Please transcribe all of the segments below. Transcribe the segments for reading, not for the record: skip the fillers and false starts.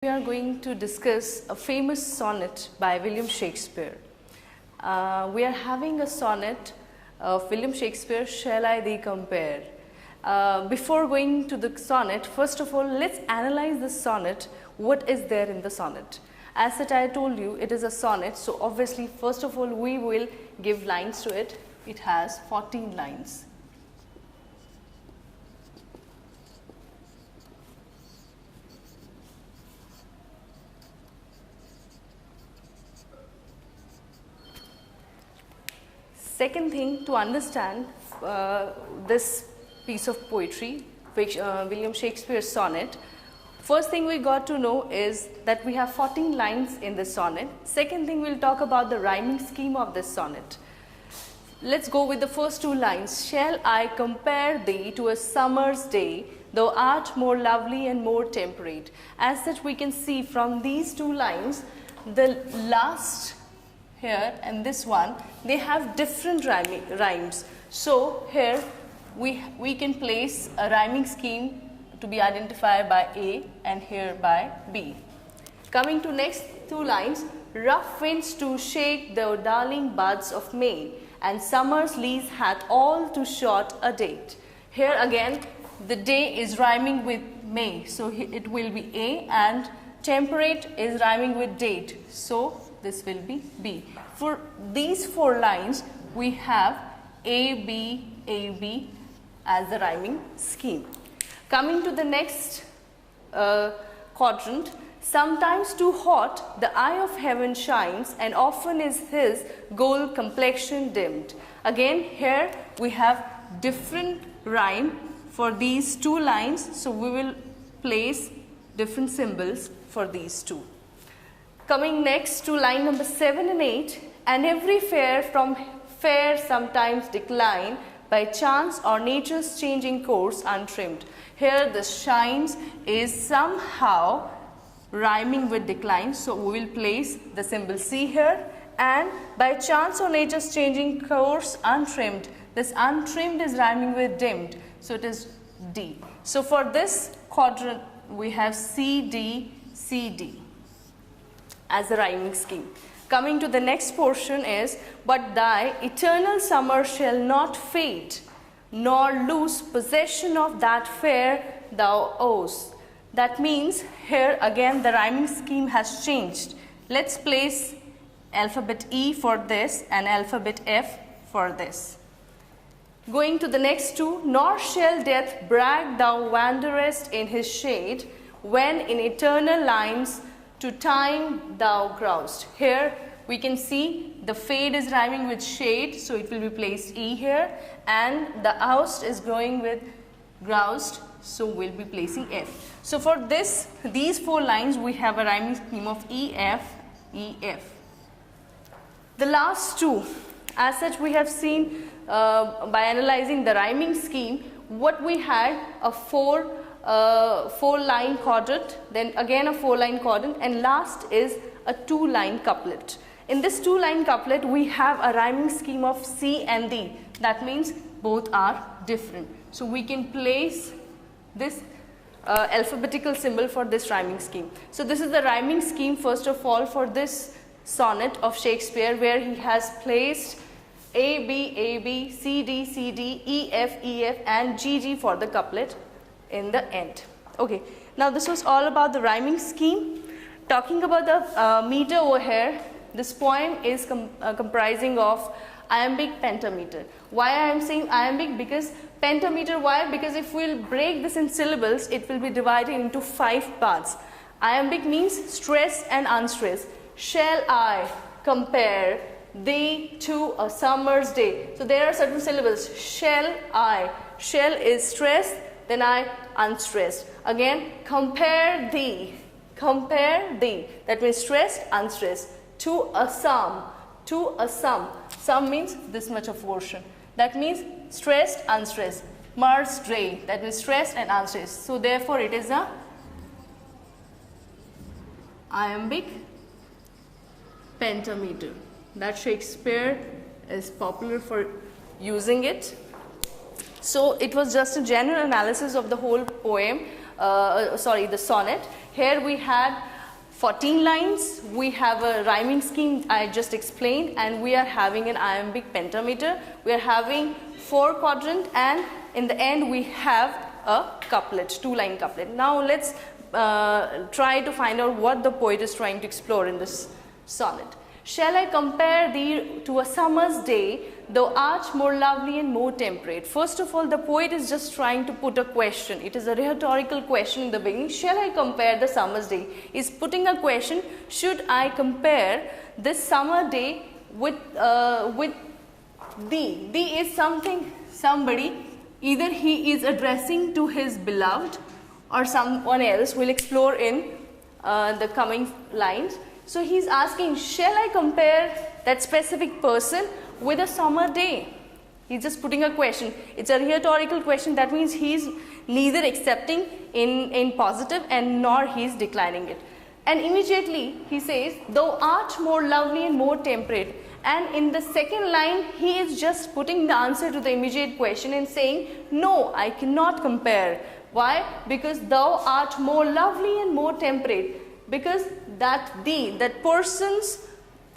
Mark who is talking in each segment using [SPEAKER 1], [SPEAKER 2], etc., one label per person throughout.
[SPEAKER 1] We are going to discuss a famous sonnet by William Shakespeare. We are having a sonnet of William Shakespeare, Shall I Thee Compare? Before going to the sonnet, first of all, let's analyze the sonnet. What is there in the sonnet? As that I told you, it is a sonnet. So obviously, first of all, we will give lines to it. It has 14 lines. Second thing, to understand this piece of poetry, which William Shakespeare's sonnet, first thing we got to know is that we have 14 lines in this sonnet. Second thing, we'll talk about the rhyming scheme of this sonnet. Let's go with the first two lines. Shall I compare thee to a summer's day, thou art more lovely and more temperate. As such, we can see from these two lines, the last here and this one, they have different rhymes. So here we can place a rhyming scheme to be identified by A and here by B. Coming to next two lines, rough winds to shake the darling buds of May, and summer's lease hath all too short a date. Here again the day is rhyming with May, so it will be A, and temperate is rhyming with date, so this will be B. For these four lines, we have A, B as the rhyming scheme. Coming to the next quadrant, sometimes too hot the eye of heaven shines, and often is his gold complexion dimmed. Again, here we have different rhyme for these two lines, so we will place different symbols for these two. Coming next to line number 7 and 8, and every fair from fair sometimes decline, by chance or nature's changing course untrimmed. Here the shines is somehow rhyming with decline, so we will place the symbol C here, and by chance or nature's changing course untrimmed. This untrimmed is rhyming with dimmed, so it is D. So for this quadrant we have C, D, C, D as the rhyming scheme. Coming to the next portion is, but thy eternal summer shall not fade, nor lose possession of that fair thou owest. That means here again the rhyming scheme has changed. Let's place alphabet E for this and alphabet F for this. Going to the next two, nor shall death brag thou wanderest in his shade, when in eternal lines to time thou groused. Here we can see the fade is rhyming with shade, so it will be placed E here, and the oust is going with groused, so we'll be placing F. So for these four lines we have a rhyming scheme of E, F, E, F. The last two, as such we have seen by analyzing the rhyming scheme, what we had a four line quadrant, then again a 4-line quadrant, and last is a 2-line couplet. In this 2-line couplet we have a rhyming scheme of C and D. That means both are different. So we can place this alphabetical symbol for this rhyming scheme. So this is the rhyming scheme first of all for this sonnet of Shakespeare, where he has placed A, B, C, D, E, F, and G for the couplet in the end. Okay, now this was all about the rhyming scheme. Talking about the meter over here, this poem is comprising of iambic pentameter. Why I am saying iambic? Because pentameter, why? Because if we will break this in syllables, it will be divided into 5 parts. Iambic means stressed and unstressed. Shall I compare thee to a summer's day? So there are certain syllables. Shall I. Shall is stressed, then I unstressed. Again, compare thee. Compare thee. That means stressed, unstressed. To a sum. To a sum. Sum means this much of portion. That means stressed, unstressed. Mars day. That means stressed and unstressed. So therefore it is a iambic pentameter. That Shakespeare is popular for using it. So it was just a general analysis of the whole poem, the sonnet. Here we had 14 lines, we have a rhyming scheme I just explained, and we are having an iambic pentameter, we are having 4 quadrant, and in the end we have a couplet, 2-line couplet. Now let's try to find out what the poet is trying to explore in this sonnet. Shall I compare thee to a summer's day, thou art more lovely and more temperate? First of all, the poet is just trying to put a question. It is a rhetorical question in the beginning. Shall I compare the summer's day? Is putting a question. Should I compare this summer day with thee? Thee is somebody. Either he is addressing to his beloved or someone else. We'll explore in the coming lines. So he's asking, shall I compare that specific person with a summer day? He's just putting a question. It's a rhetorical question. That means he's neither accepting in positive and nor he's declining it. And immediately he says, thou art more lovely and more temperate. And in the second line, he is just putting the answer to the immediate question and saying, no, I cannot compare. Why? Because thou art more lovely and more temperate. Because that person's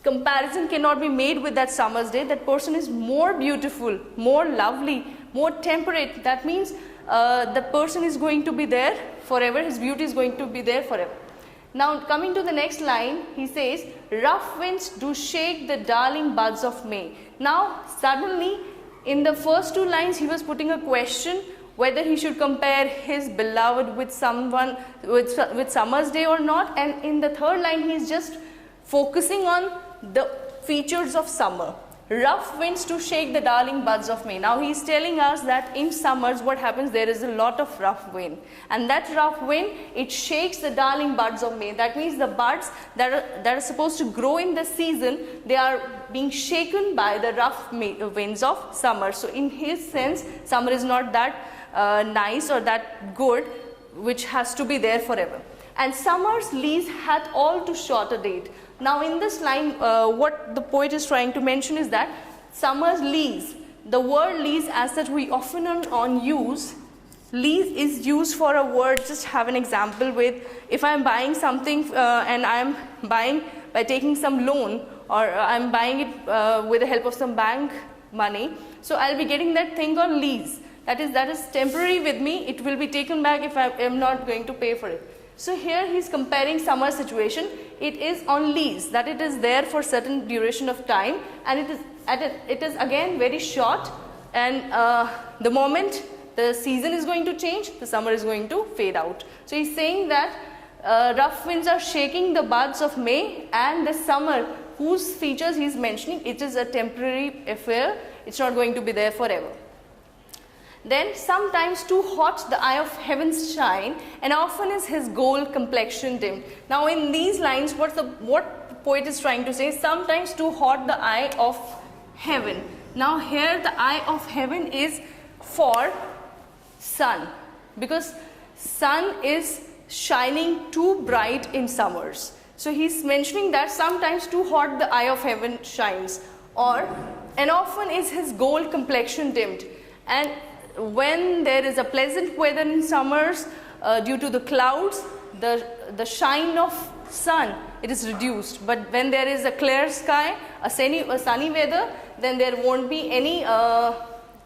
[SPEAKER 1] comparison cannot be made with that summer's day. That person is more beautiful, more lovely, more temperate. That means the person is going to be there forever. His beauty is going to be there forever. Now coming to the next line, he says, rough winds do shake the darling buds of May. Now suddenly in the first 2 lines he was putting a question whether he should compare his beloved with someone with summer's day or not, and in the third line he is just focusing on the features of summer. Rough winds to shake the darling buds of May. Now he is telling us that in summers what happens, there is a lot of rough wind, and that rough wind, it shakes the darling buds of May. That means the buds that are supposed to grow in the season, they are being shaken by the rough winds of summer. So in his sense, summer is not that nice or that good, which has to be there forever. And summer's lease hath all too short a date. Now in this line, what the poet is trying to mention is that summer's lease, the word lease as such we often use, lease is used for a word. Just have an example with, if I am buying something and I am buying by taking some loan, or I am buying it with the help of some bank money, so I will be getting that thing on lease. That is temporary with me. It will be taken back if I am not going to pay for it. So here he is comparing summer situation. It is on lease, that it is there for certain duration of time, and it is again very short, and the moment the season is going to change, the summer is going to fade out. So he is saying that rough winds are shaking the buds of May, and the summer whose features he is mentioning, it is a temporary affair. It's not going to be there forever. Then sometimes too hot the eye of heaven's shine, and often is his gold complexion dimmed. Now in these lines, what the poet is trying to say, sometimes too hot the eye of heaven. Now here the eye of heaven is for sun, because sun is shining too bright in summers. So he's mentioning that sometimes too hot the eye of heaven shines, and often is his gold complexion dimmed. And when there is a pleasant weather in summers, due to the clouds, the shine of sun, it is reduced. But when there is a clear sky, a sunny weather, then there won't be any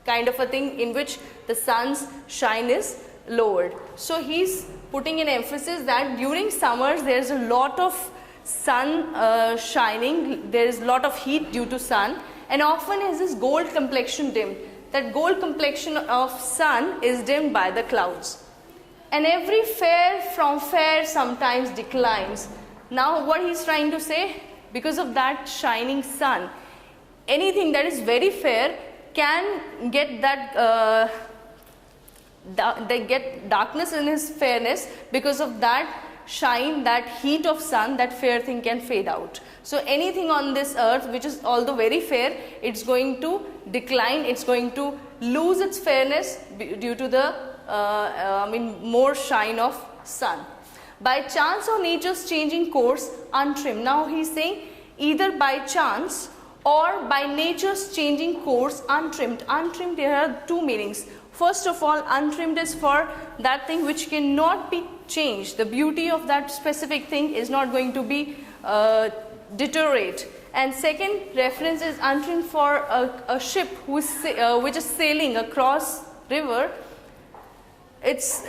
[SPEAKER 1] kind of a thing in which the sun's shine is lowered. So he's putting an emphasis that during summers there is a lot of sun shining, there is a lot of heat due to sun, and often is this gold complexion dimmed. That gold complexion of sun is dimmed by the clouds. And every fair from fair sometimes declines. Now what he's trying to say, because of that shining sun, anything that is very fair can get that they get darkness in his fairness. Because of that shine, that heat of sun, that fair thing can fade out. So anything on this earth which is although very fair, it's going to decline, it's going to lose its fairness due to the more shine of sun. By chance or nature's changing course untrimmed. Now he is saying either by chance or by nature's changing course untrimmed. Untrimmed, there are two meanings. First of all, untrimmed is for that thing which cannot be change. The beauty of that specific thing is not going to be deteriorate. And second reference is untrimmed for a ship which is sailing across river. Its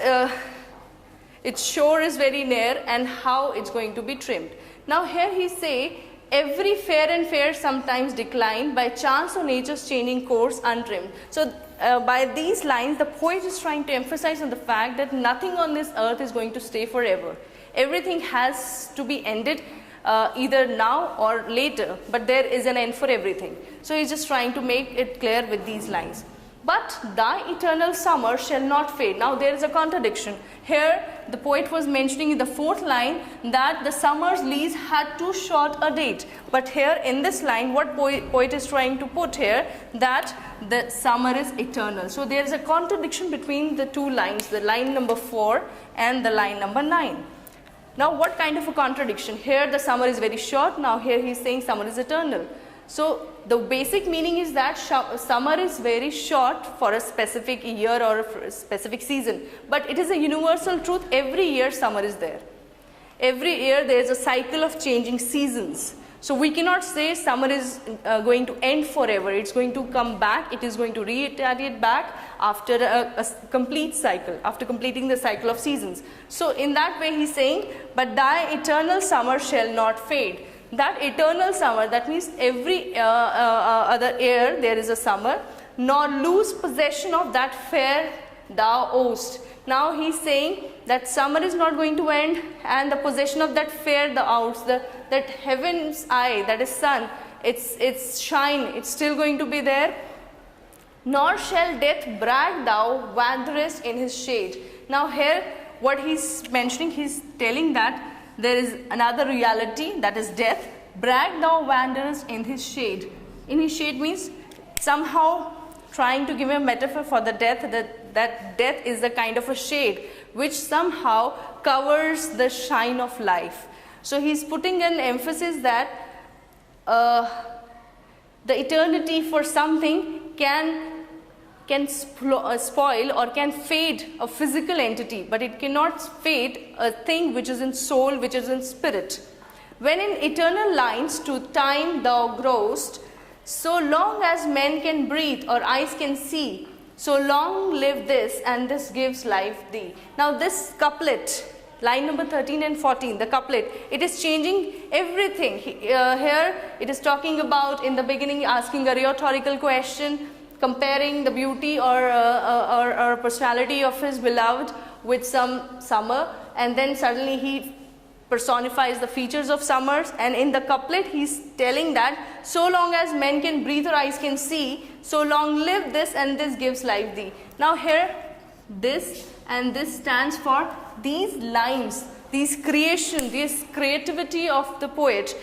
[SPEAKER 1] shore is very near, and how it's going to be trimmed. Now here he say, every fair and fair sometimes decline, by chance or nature's changing course untrimmed. So by these lines the poet is trying to emphasize on the fact that nothing on this earth is going to stay forever. Everything has to be ended either now or later, but there is an end for everything. So he's just trying to make it clear with these lines. But thy eternal summer shall not fade. Now there is a contradiction. Here the poet was mentioning in the fourth line that the summer's lease had too short a date. But here in this line, what poet is trying to put here, that the summer is eternal. So there is a contradiction between the two lines, the line number 4 and the line number 9. Now what kind of a contradiction? Here the summer is very short, now here he is saying summer is eternal. So the basic meaning is that summer is very short for a specific year or a specific season, but it is a universal truth. Every year summer is there. Every year there is a cycle of changing seasons. So we cannot say summer is going to end forever. It's going to come back. It is going to retaliate back after a complete cycle, after completing the cycle of seasons. So in that way he's saying, but thy eternal summer shall not fade. That eternal summer, that means every other year there is a summer, nor lose possession of that fair thou owest. Now he is saying that summer is not going to end, and the possession of that fair thou owest, that heaven's eye, that is sun, its shine, it's still going to be there. Nor shall death brag thou wanderest in his shade. Now here what he's mentioning, he's telling that there is another reality, that is death. Brag thou wanderest in his shade. In his shade means somehow trying to give a metaphor for the death, that death is a kind of a shade which somehow covers the shine of life. So he's putting an emphasis that the eternity for something can spoil or can fade a physical entity, but it cannot fade a thing which is in soul, which is in spirit. When in eternal lines to time thou growest, so long as men can breathe or eyes can see, so long live this, and this gives life thee. Now this couplet, line number 13 and 14, the couplet, it is changing everything. Here it is talking about, in the beginning, asking a rhetorical question, comparing the beauty or personality of his beloved with some summer, and then suddenly he personifies the features of summers, and in the couplet he is telling that so long as men can breathe or eyes can see, so long live this, and this gives life thee. Now here this and this stands for these lines, these creation, this creativity of the poet.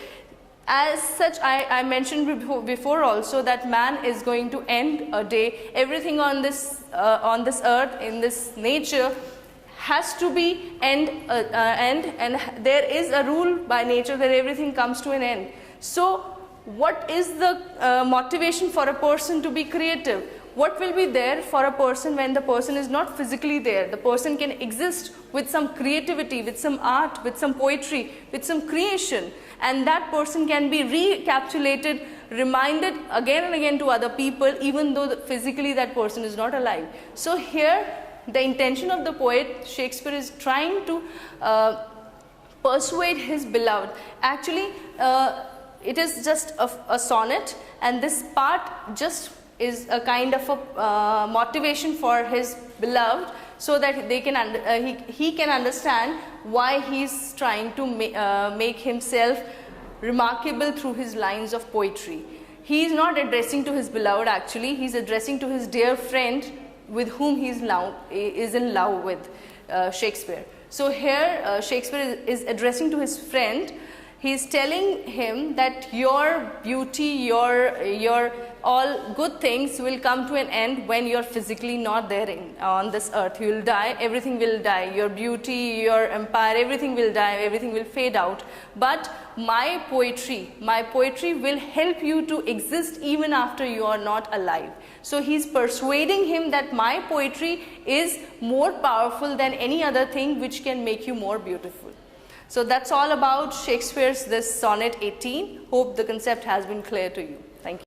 [SPEAKER 1] As such, I mentioned before also that man is going to end a day. Everything on this earth, in this nature, has to be end, and there is a rule by nature that everything comes to an end. So what is the motivation for a person to be creative? What will be there for a person when the person is not physically there? The person can exist with some creativity, with some art, with some poetry, with some creation, and that person can be recapitulated, reminded again and again to other people, even though physically that person is not alive. So here the intention of the poet Shakespeare is trying to persuade his beloved. Actually it is just a sonnet, and this part just is a kind of a motivation for his beloved, so that they can he can understand why he is trying to make himself remarkable through his lines of poetry. He is not addressing to his beloved, actually he is addressing to his dear friend with whom he is in love with, Shakespeare. So here Shakespeare is addressing to his friend. He is telling him that your beauty, your all good things will come to an end when you're physically not there on this earth. You will die, everything will die, your beauty, your empire, everything will die, everything will fade out. But my poetry will help you to exist even after you are not alive. So he's persuading him that my poetry is more powerful than any other thing which can make you more beautiful. So that's all about Shakespeare's this Sonnet 18. Hope the concept has been clear to you. Thank you.